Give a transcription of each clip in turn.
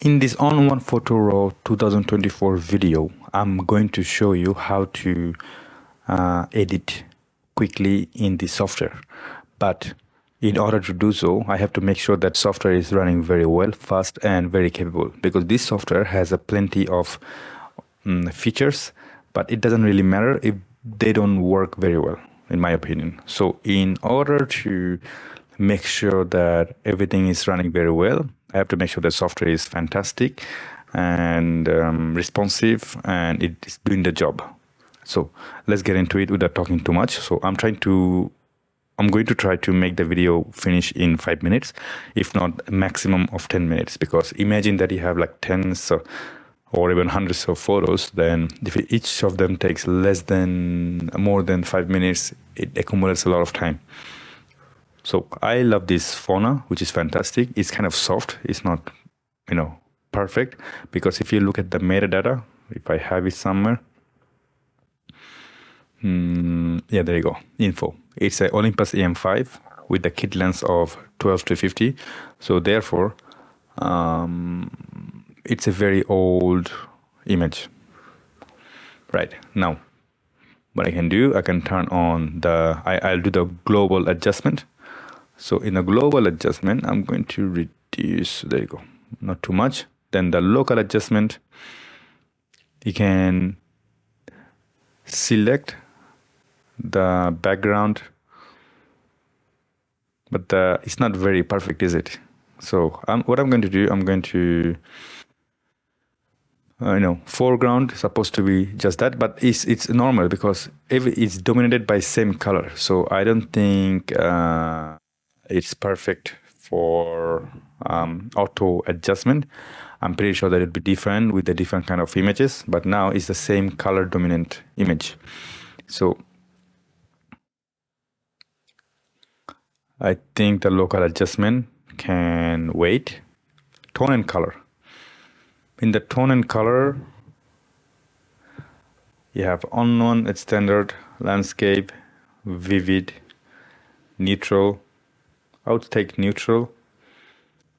In this ON1 Photo Raw 2024 video, I'm going to show you how to edit quickly in the software. But in order to do so, I have to make sure that software is running very well, fast, and very capable, because this software has a plenty of features, but it doesn't really matter if they don't work very well, in my opinion. So in order to make sure that everything is running very well, I have to make sure the software is fantastic and responsive, and it is doing the job. So let's get into it without talking too much. So I'm going to try to make the video finish in 5 minutes, if not a maximum of 10 minutes, because imagine that you have like tens or even hundreds of photos. Then if each of them takes more than 5 minutes, it accumulates a lot of time. So I love this Fauna, which is fantastic. It's kind of soft. It's not, perfect, because if you look at the metadata, if I have it somewhere, yeah, there you go, info. It's an Olympus EM5 with the kit lens of 12 to 50. So therefore, it's a very old image. Right, now, what I can do, I can turn on I'll do the global adjustment. So in the global adjustment, I'm going to reduce, there you go, not too much. Then the local adjustment, you can select the background, but it's not very perfect, is it? So what I'm going to do, I'm going to, foreground is supposed to be just that, but it's normal because it's dominated by same color. So I don't think it's perfect for auto adjustment. I'm pretty sure that it'd be different with the different kind of images, but now it's the same color dominant image. So I think the local adjustment can wait. Tone and color. In the tone and color, you have ON1, it's standard, landscape, vivid, neutral. I would take neutral,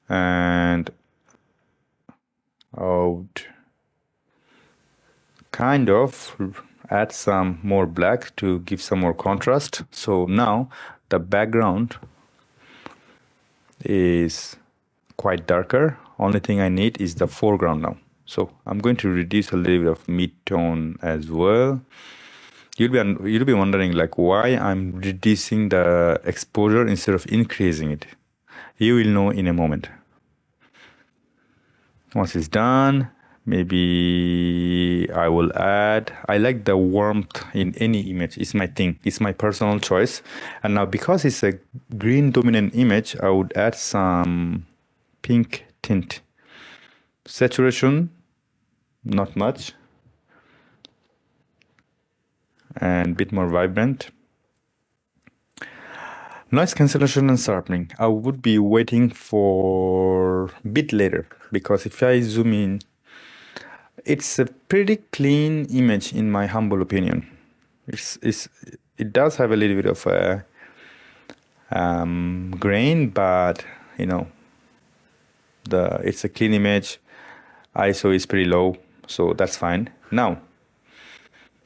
and I would kind of add some more black to give some more contrast. So now the background is quite darker. Only thing I need is the foreground now. So I'm going to reduce a little bit of mid-tone as well. You'll be wondering like why I'm reducing the exposure instead of increasing it. You will know in a moment. Once it's done, maybe I will add, I like the warmth in any image. It's my thing. It's my personal choice. And now because it's a green dominant image, I would add some pink tint. Saturation, not much. And a bit more vibrant. Noise cancellation and sharpening. I would be waiting for a bit later, because if I zoom in, it's a pretty clean image in my humble opinion. It does have a little bit of a grain, but it's a clean image. ISO is pretty low, so that's fine. Now,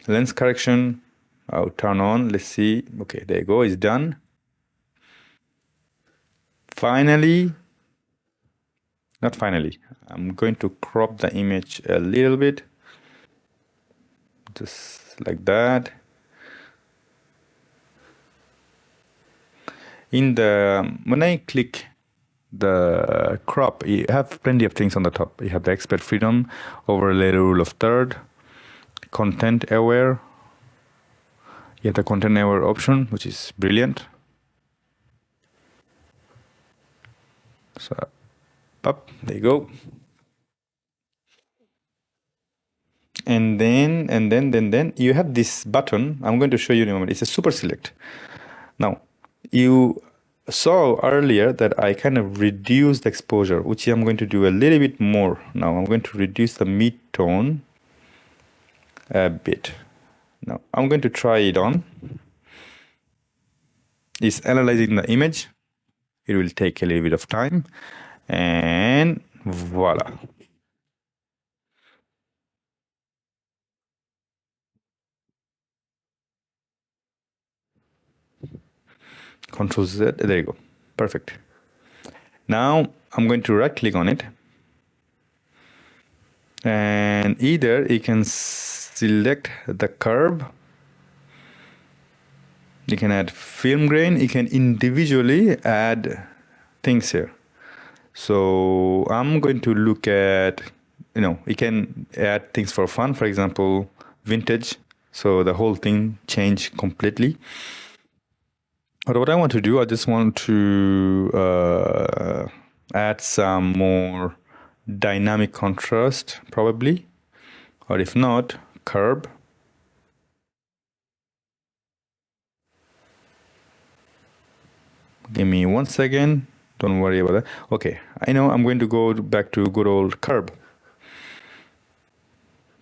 lens correction, I'll turn on. Let's see. Okay, there you go. It's done. Not finally, I'm going to crop the image a little bit, just like that. When I click the crop, you have plenty of things on the top. You have the expert freedom, overlay rule of third, content aware. You have the content aware option, which is brilliant. So, up, there you go. And then you have this button. I'm going to show you in a moment. It's a super select. Now, you saw earlier that I kind of reduced the exposure, which I'm going to do a little bit more. Now I'm going to reduce the mid-tone a bit. Now I'm going to try it on. It's analyzing the image. It will take a little bit of time, and voila. Control Z, there you go, perfect. Now I'm going to right click on it, and either you can select the curve, you can add film grain, you can individually add things here. So I'm going to look at, you can add things for fun, for example, vintage, so the whole thing changed completely. But what I want to do, I just want to add some more dynamic contrast, probably, or if not, curve. Give me 1 second. Don't worry about that. Okay, I know I'm going to go back to good old curve.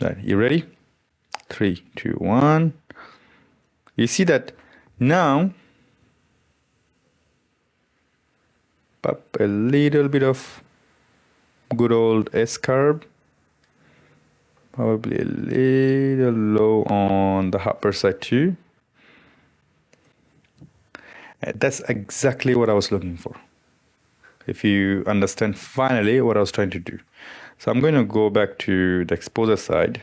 Right, you ready? 3, 2, 1. You see that now, up a little bit of good old S curve. Probably a little low on the upper side too. That's exactly what I was looking for. If you understand finally what I was trying to do. So I'm going to go back to the exposure side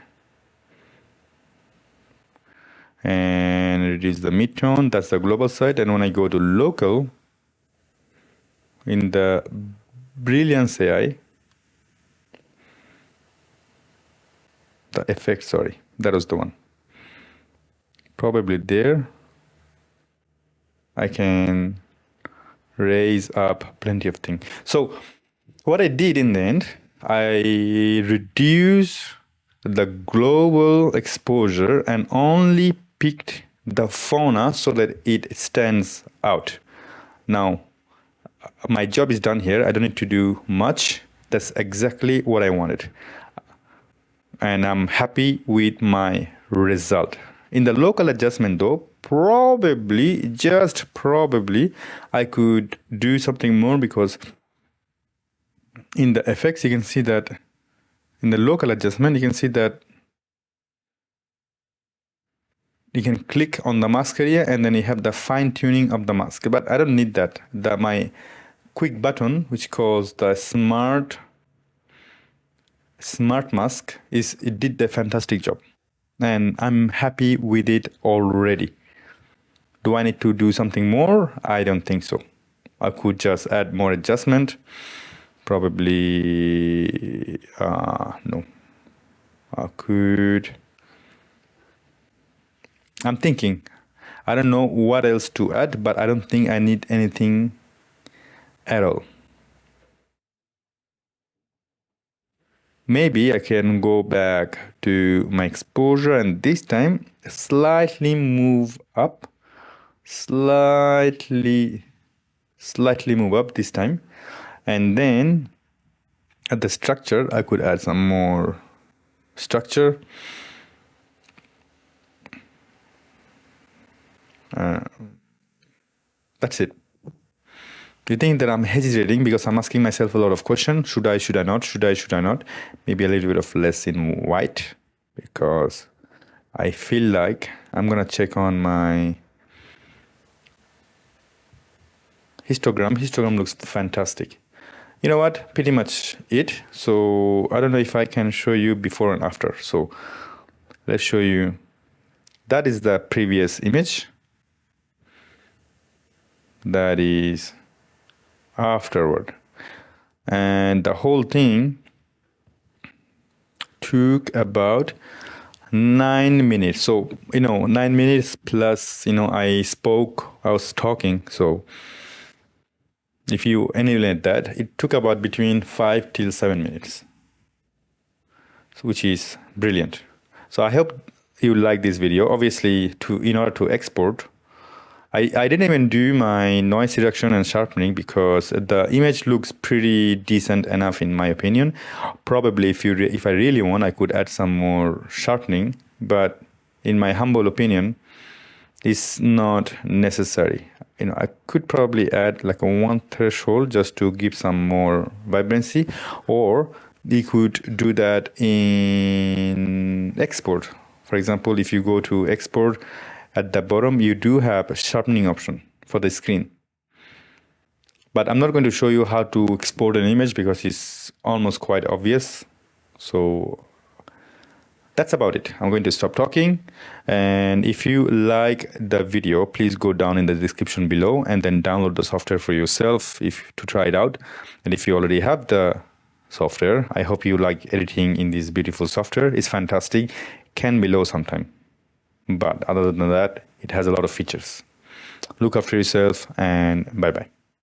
and reduce the midtone. That's the global side. And when I go to local, in the brilliance AI, the effect, sorry, that was the one. Probably there, I can raise up plenty of things. So what I did in the end, I reduced the global exposure and only picked the fauna so that it stands out. Now, my job is done here. I don't need to do much. That's exactly what I wanted. And I'm happy with my result. In the local adjustment though, probably, just probably, I could do something more, because in the effects, you can see that in the local adjustment, you can see that you can click on the mask area and then you have the fine tuning of the mask. But I don't need that. My quick button, which calls the smart mask, it did a fantastic job. And I'm happy with it already. Do I need to do something more? I don't think so. I could just add more adjustment. Probably, no. I could. I'm thinking. I don't know what else to add, but I don't think I need anything at all. Maybe I can go back to my exposure and this time slightly move up. Slightly move up this time. And then at the structure, I could add some more structure. That's it. Do you think that I'm hesitating because I'm asking myself a lot of questions? Should I not? Should I not? Maybe a little bit of less in white, because I feel like I'm going to check on my histogram. Histogram looks fantastic. You know what? Pretty much it. So I don't know if I can show you before and after. So let's show you. That is the previous image. That is afterward. And the whole thing took about 9 minutes. So, 9 minutes plus, I was talking. So if you annihilate that, it took about between 5 till 7 minutes, which is brilliant. So I hope you like this video. Obviously, in order to export, I didn't even do my noise reduction and sharpening because the image looks pretty decent enough in my opinion. Probably if I really want, I could add some more sharpening, but in my humble opinion, it's not necessary. I could probably add like a 1 threshold just to give some more vibrancy, or we could do that in export. For example, if you go to export, at the bottom, you do have a sharpening option for the screen. But I'm not going to show you how to export an image because it's almost quite obvious. So that's about it. I'm going to stop talking. And if you like the video, please go down in the description below and then download the software for yourself to try it out. And if you already have the software, I hope you like editing in this beautiful software. It's fantastic. Can be low sometime. But other than that, it has a lot of features. Look after yourself and bye-bye.